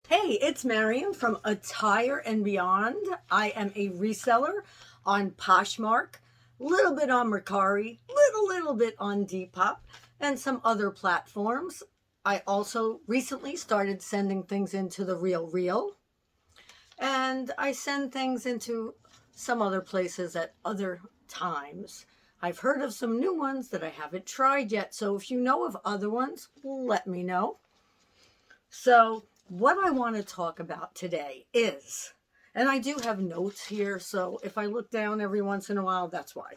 Hey, it's Marion from Attire and Beyond. I am a reseller on Poshmark, a little bit on Mercari, little bit on Depop, and some other platforms. I also recently started sending things into the Real, and I send things into some other places at other times. I've heard of some new ones that I haven't tried yet, so if you know of other ones, let me know. So, what I want to talk about today is, and I do have notes here, so if I look down every once in a while, that's why.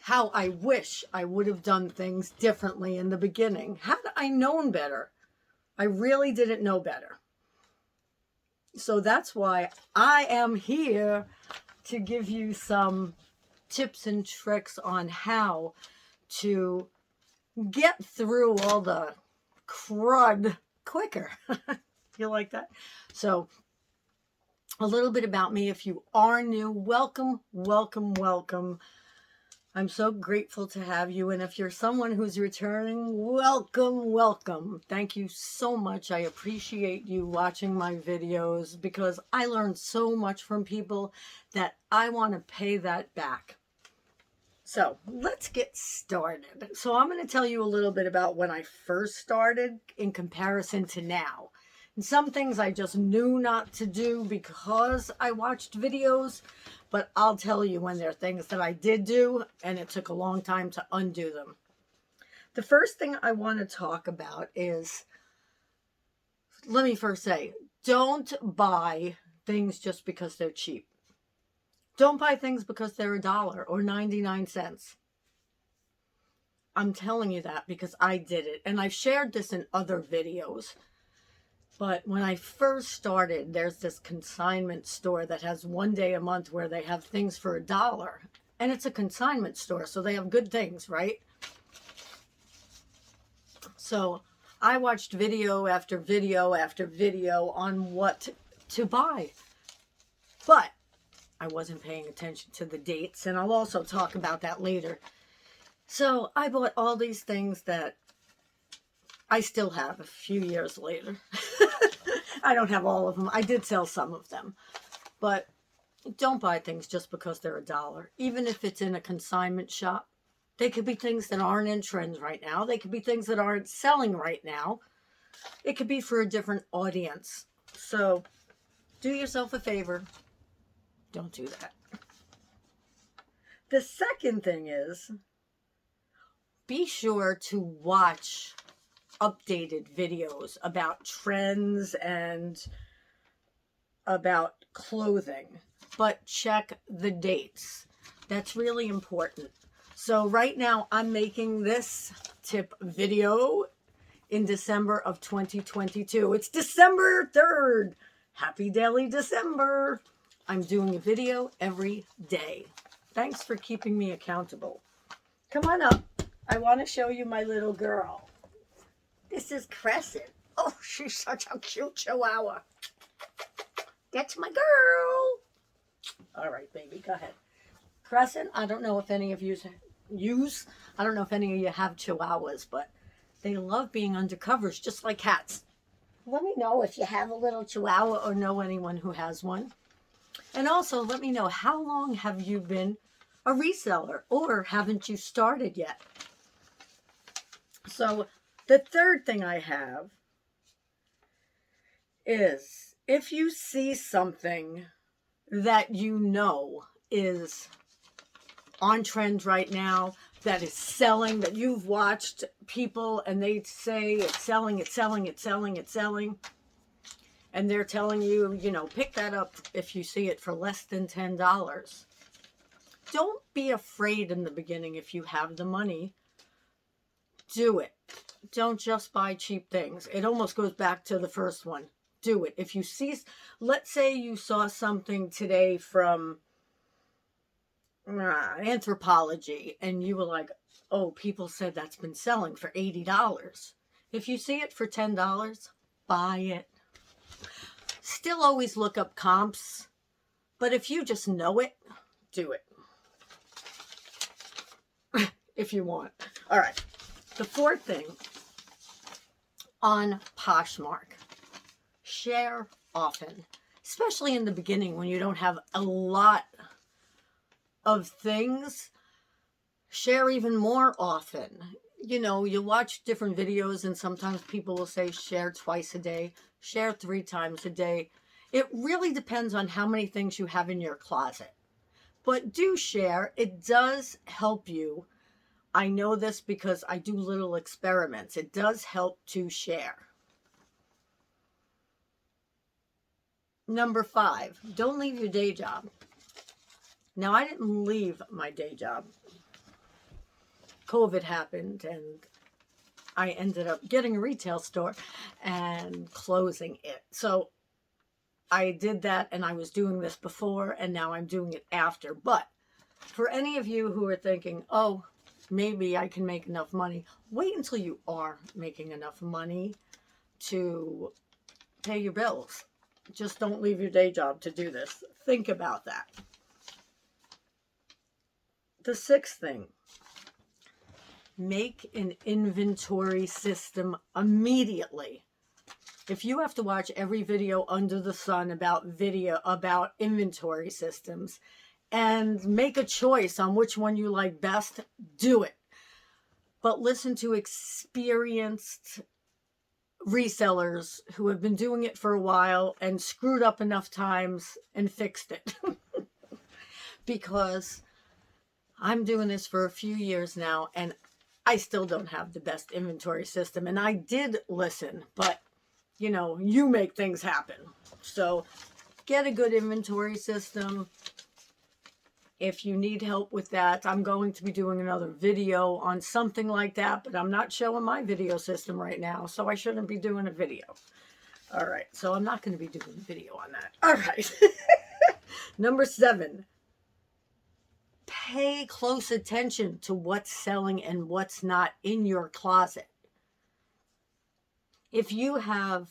How I wish I would have done things differently in the beginning. Had I known better, I really didn't know better. So that's why I am here to give you some tips and tricks on how to get through all the crud quicker. You like that? So, a little bit about me. If you are new, welcome, welcome, welcome. I'm so grateful to have you. And if you're someone who's returning, welcome, welcome. Thank you so much. I appreciate you watching my videos because I learned so much from people that I want to pay that back. So let's get started. So I'm going to tell you a little bit about when I first started in comparison to now. And some things I just knew not to do because I watched videos, but I'll tell you when there are things that I did do and it took a long time to undo them. The first thing I want to talk about is, let me first say, don't buy things just because they're cheap. Don't buy things because they're $1 or 99 cents. I'm telling you that because I did it. And I've shared this in other videos. But when I first started, there's this consignment store that has one day a month where they have things for $1. And it's a consignment store, so they have good things, right? So I watched video after video after video on what to buy. But I wasn't paying attention to the dates, and I'll also talk about that later. So I bought all these things that I still have a few years later. I don't have all of them. I did sell some of them. But don't buy things just because they're $1. Even if it's in a consignment shop, they could be things that aren't in trends right now. They could be things that aren't selling right now. It could be for a different audience. So do yourself a favor. Don't do that. The second thing is, be sure to watch updated videos about trends and about clothing, but check the dates. That's really important. So right now I'm making this tip video in December of 2022. It's December 3rd. Happy Daily December. I'm doing a video every day. Thanks for keeping me accountable. Come on up. I want to show you my little girl. This is Crescent. Oh, she's such a cute chihuahua. That's my girl. All right, baby, go ahead. Crescent, I don't know if any of you I don't know if any of you have chihuahuas, but they love being under covers just like cats. Let me know if you have a little chihuahua or know anyone who has one. And also let me know, how long have you been a reseller, or haven't you started yet? So the third thing I have is, if you see something that you know is on trend right now, that is selling, that you've watched people and they say it's selling, it's selling, it's selling, it's selling, and they're telling you, pick that up if you see it for less than $10. Don't be afraid in the beginning. If you have the money, do it. Don't just buy cheap things. It almost goes back to the first one. Do it. If you see, let's say you saw something today from Anthropology and you were like, oh, people said that's been selling for $80. If you see it for $10, buy it. Still always look up comps, but if you just know it, do it. If you want. All right. The fourth thing, on Poshmark. share often, especially in the beginning when you don't have a lot of things. Share even more often. You know, you watch different videos and sometimes people will say share twice a day, share 3 times a day. It really depends on how many things you have in your closet. But do share. It does help you. I know this because I do little experiments. It does help to share. Number 5, don't leave your day job. Now, I didn't leave my day job. COVID happened and I ended up getting a retail store and closing it. So I did that, and I was doing this before and now I'm doing it after. But for any of you who are thinking, oh, maybe I can make enough money, wait until you are making enough money to pay your bills. Just don't leave your day job to do this. Think about that. The 6th thing, make an inventory system immediately. If you have to watch every video under the sun about inventory systems and make a choice on which one you like best, do it. But listen to experienced resellers who have been doing it for a while and screwed up enough times and fixed it. Because I'm doing this for a few years now and I still don't have the best inventory system. And I did listen, but you know, you make things happen. So get a good inventory system. If you need help with that, I'm going to be doing another video on something like that, but I'm not showing my video system right now, so I shouldn't be doing a video. All right, so I'm not going to be doing a video on that. All right. Number 7, pay close attention to what's selling and what's not in your closet. If you have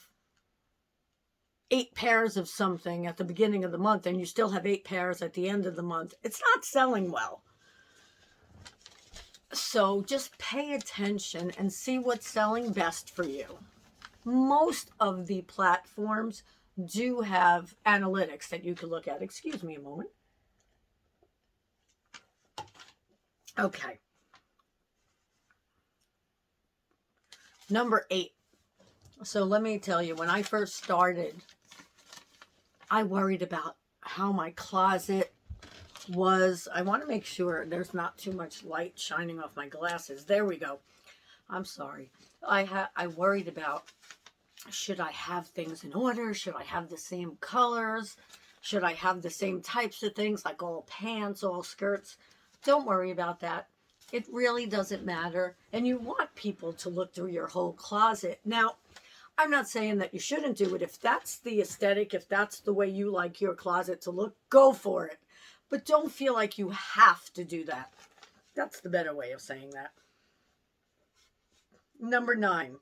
8 pairs of something at the beginning of the month and you still have 8 pairs at the end of the month, it's not selling well. So just pay attention and see what's selling best for you. Most of the platforms do have analytics that you can look at. Excuse me a moment. Okay. Number 8. So let me tell you, when I first started, I worried about how my closet was. I want to make sure there's not too much light shining off my glasses. There we go. I'm sorry. I worried about, should I have things in order? Should I have the same colors? Should I have the same types of things, like all pants, all skirts? Don't worry about that. It really doesn't matter. And you want people to look through your whole closet. Now, I'm not saying that you shouldn't do it. If that's the aesthetic, if that's the way you like your closet to look, go for it. But don't feel like you have to do that. That's the better way of saying that. Number 9,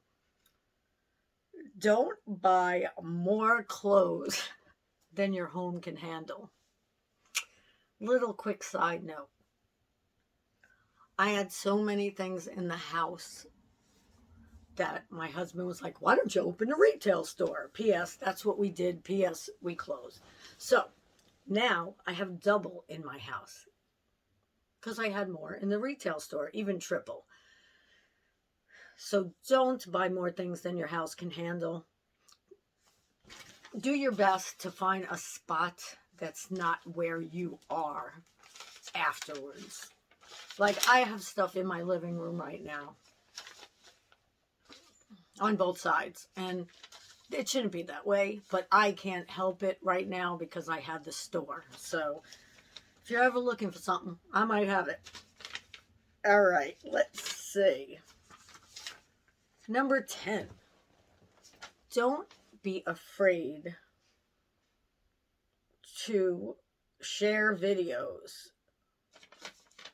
don't buy more clothes than your home can handle. Little quick side note. I had so many things in the house that my husband was like, why don't you open a retail store? P.S. That's what we did. P.S. We closed. So now I have double in my house because I had more in the retail store, even triple. So don't buy more things than your house can handle. Do your best to find a spot that's not where you are afterwards. Like, I have stuff in my living room right now on both sides, and it shouldn't be that way, but I can't help it right now because I have the store. So if you're ever looking for something, I might have it. All right, let's see. Number 10, don't be afraid to share videos.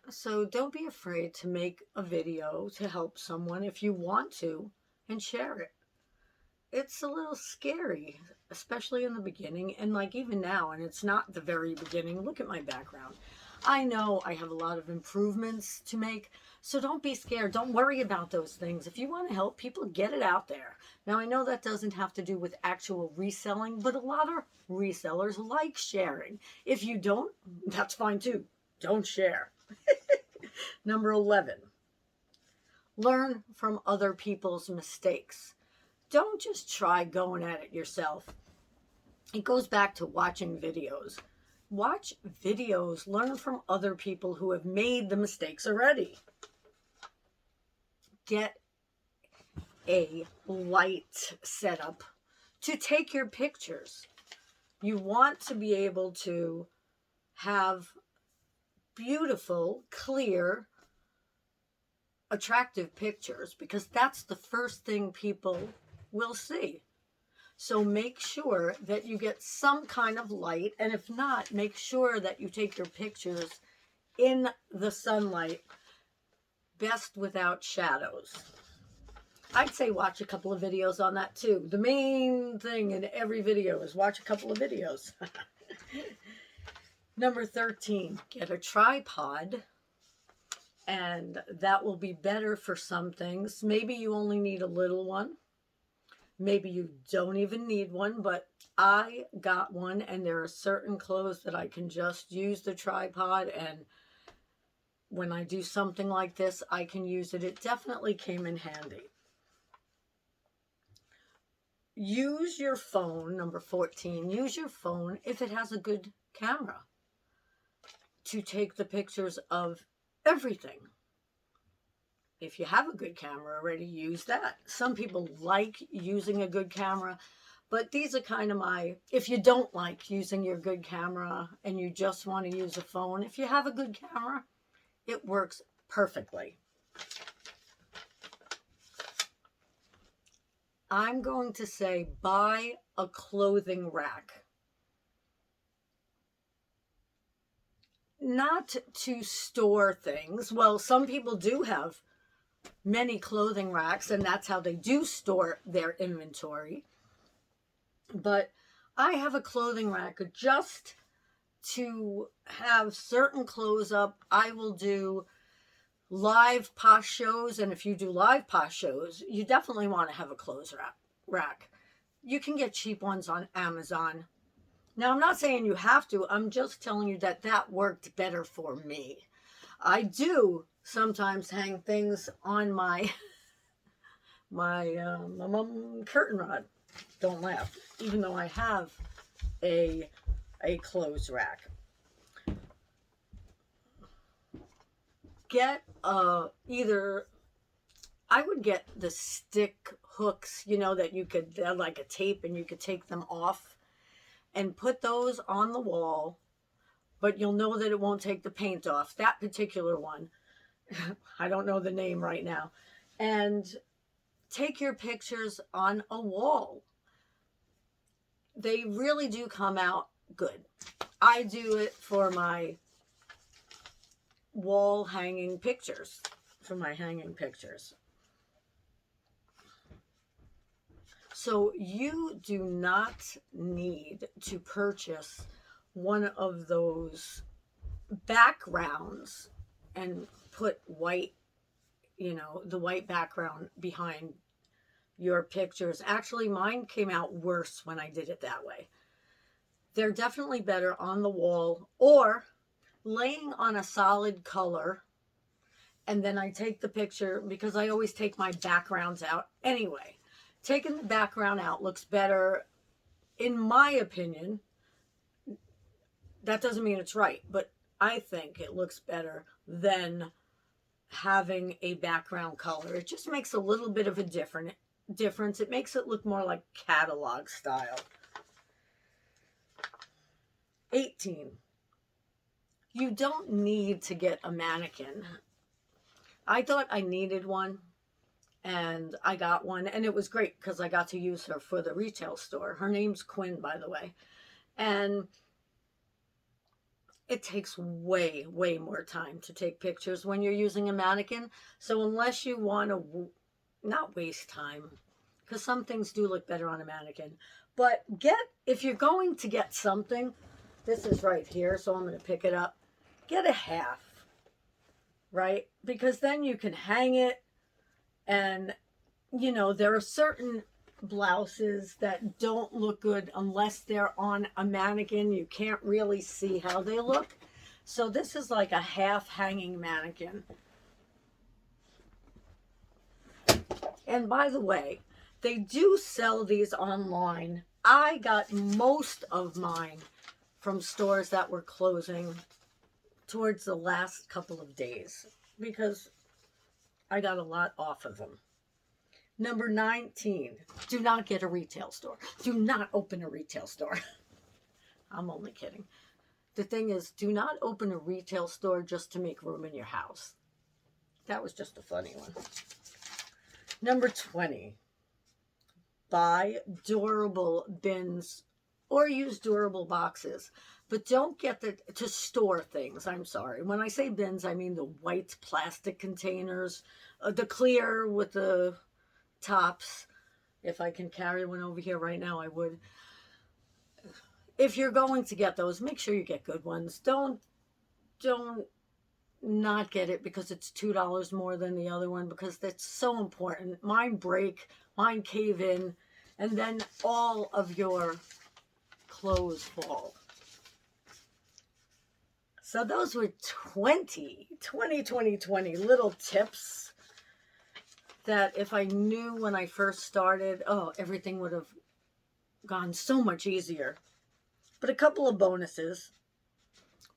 So don't be afraid to make a video to help someone if you want to and share it. It's a little scary, especially in the beginning, and like even now, and it's not the very beginning. Look at my background. I know I have a lot of improvements to make, so don't be scared. Don't worry about those things. If you want to help people, get it out there. Now, I know that doesn't have to do with actual reselling, but a lot of resellers like sharing. If you don't, that's fine too. Don't share. Number 11, learn from other people's mistakes. Don't just try going at it yourself. It goes back to watching videos. Watch videos, learn from other people who have made the mistakes already. Get a light setup to take your pictures. You want to be able to have beautiful, clear, attractive pictures because that's the first thing people will see. So make sure that you get some kind of light, and if not, make sure that you take your pictures in the sunlight, best without shadows. I'd say watch a couple of videos on that too. The main thing in every video is watch a couple of videos. Number 13, get a tripod, and that will be better for some things. Maybe you only need a little one. Maybe you don't even need one, but I got one, and there are certain clothes that I can just use the tripod, and when I do something like this, I can use it. It definitely came in handy. Use your phone, number 14, use your phone if it has a good camera to take the pictures of everything. If you have a good camera already, use that. Some people like using a good camera, but these are kind of if you don't like using your good camera and you just want to use a phone, if you have a good camera, it works perfectly. I'm going to say buy a clothing rack. Not to store things. Well, some people do have many clothing racks, and that's how they do store their inventory. But I have a clothing rack just to have certain clothes up. I will do live posh shows, and if you do live posh shows, you definitely want to have a clothes rack. You can get cheap ones on Amazon. Now, I'm not saying you have to. I'm just telling you that that worked better for me. I do sometimes hang things on my curtain rod. Don't laugh. Even though I have a clothes rack. Get either, I would get the stick hooks, that you could, they're like a tape and you could take them off and put those on the wall, but you'll know that it won't take the paint off. That particular one, I don't know the name right now. And take your pictures on a wall. They really do come out good. I do it for my wall hanging pictures, So you do not need to purchase one of those backgrounds and put white, the white background behind your pictures. Actually, mine came out worse when I did it that way. They're definitely better on the wall or laying on a solid color, and then I take the picture because I always take my backgrounds out anyway. Taking the background out looks better, in my opinion. That doesn't mean it's right, but I think it looks better than having a background color. It just makes a little bit of a difference. It makes it look more like catalog style. 18. You don't need to get a mannequin. I thought I needed one, and I got one, and it was great because I got to use her for the retail store. Her name's Quinn, by the way. And it takes way, way more time to take pictures when you're using a mannequin. So unless you want to not waste time, because some things do look better on a mannequin, but if you're going to get something, this is right here, so I'm going to pick it up. get a half, right? Because then you can hang it, and you know, there are certain blouses that don't look good unless they're on a mannequin. You can't really see how they look. So this is like a half hanging mannequin. And by the way, they do sell these online. I got most of mine from stores that were closing towards the last couple of days because I got a lot off of them. Number 19, do not get a retail store. Do not open a retail store. I'm only kidding. The thing is, do not open a retail store just to make room in your house. That was just a funny one. Number 20, buy durable bins or use durable boxes. But don't get to store things. I'm sorry. When I say bins, I mean the white plastic containers, the clear with the tops. If I can carry one over here right now, I would. If you're going to get those, make sure you get good ones. Don't not get it because it's $2 more than the other one, because that's so important. Mine break, mine cave in, and then all of your clothes fall. So those were 20 little tips that if I knew when I first started, oh, everything would have gone so much easier. But a couple of bonuses.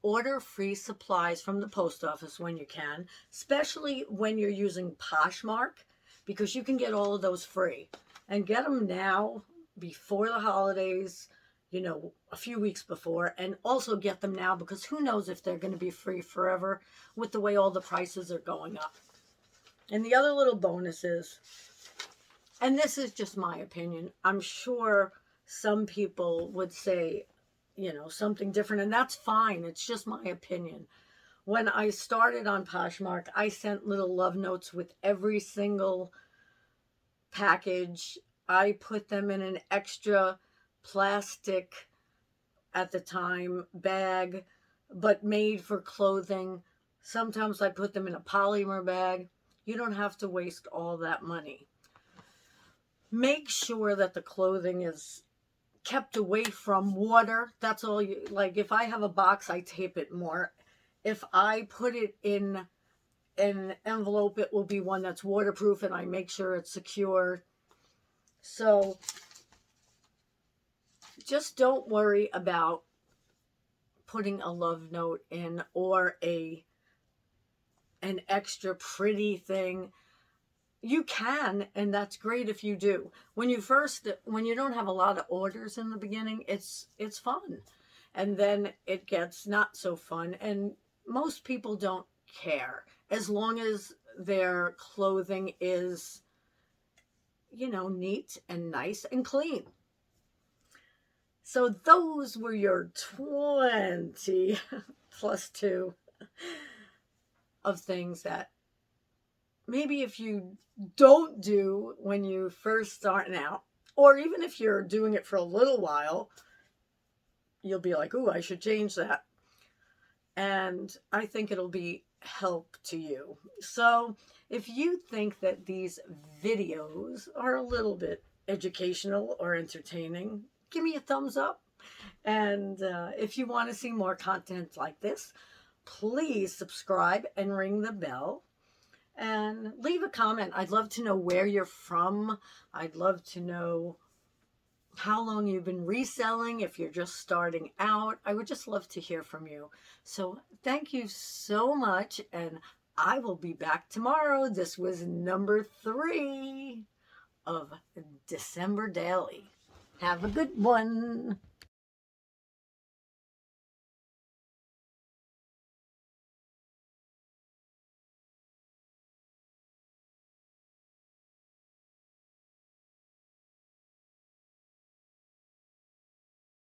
Order free supplies from the post office when you can, especially when you're using Poshmark, because you can get all of those free. And get them now before the holidays, you know, a few weeks before, and also get them now because who knows if they're going to be free forever with the way all the prices are going up. And the other little bonuses, and this is just my opinion, I'm sure some people would say, you know, something different, and that's fine. It's just my opinion. When I started on Poshmark, I sent little love notes with every single package. I put them in an extra plastic, at the time, bag, but made for clothing. Sometimes I put them in a polymer bag. You don't have to waste all that money. Make sure that the clothing is kept away from water. That's all you, like if I have a box, I tape it more. If I put it in an envelope, it will be one that's waterproof, and I make sure it's secure. So just don't worry about putting a love note in or an extra pretty thing. You can, and that's great if you do. When you don't have a lot of orders in the beginning, it's fun. And then it gets not so fun. And most people don't care as long as their clothing is, you know, neat and nice and clean. So those were your 20 plus 2 of things that maybe if you don't do when you first starting out, or even if you're doing it for a little while, you'll be like, ooh, I should change that. And I think it'll be help to you. So if you think that these videos are a little bit educational or entertaining, give me a thumbs up. And if you want to see more content like this, please subscribe and ring the bell. And leave a comment. I'd love to know where you're from. I'd love to know how long you've been reselling, if you're just starting out. I would just love to hear from you. So thank you so much, and I will be back tomorrow. This was number 3 of December Daily. Have a good one.